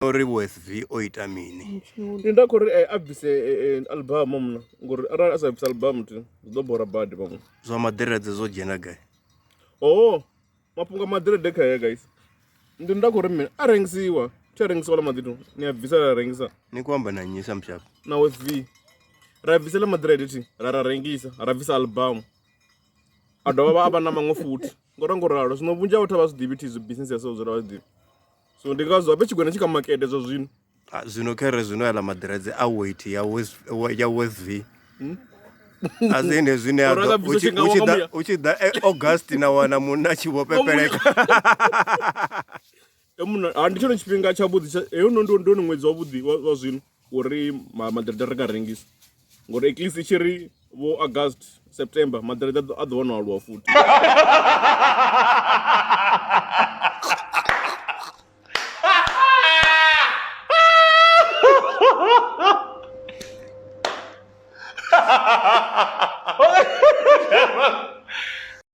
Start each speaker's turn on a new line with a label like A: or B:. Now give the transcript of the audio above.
A: uri worth v o ita mini
B: ndi nda khou ri a bvise album mna ngori arali a sa bvisa album zwi ḓo bora badi vhaṅwe
A: zwa maḓiredze zwo dzhena gai
B: mafhungo a maḓirede khaye guys ndi nda khou ri mini a rengisiwa thi a rengisiwa ḽa maḓi tu ni a bvisa ra rengisa
A: ni khou amba na nnyi sa mushapo
B: na worth v ra bvisela maḓirede thi ra rengisa ra bvisa album a dovha a vha na maṅwe futhi ngoralo zwino vhunzhi ha vhathu a vha zwi ḓivhi thi zwi business ya so dzula vha zwi ḓivhi so ndi ngazwo abe tshigwena tshi kha makete zwo zwino
A: zwino khere zwino ya ḽa maḓiredze a weight ya worth v a zwine zwine u tshi ḓa August na wana munna tshi vho pepeleka
B: ndi tshone tshifhinga tshavhuḓi heyo ndo ni ṅwedzi wavhuḓi wa zwino uri maḓirede ri nga rengisa ngori at least i tshi ri vho August September maḓirede a ḓo wana aluwa futhi
C: ha ha ha ha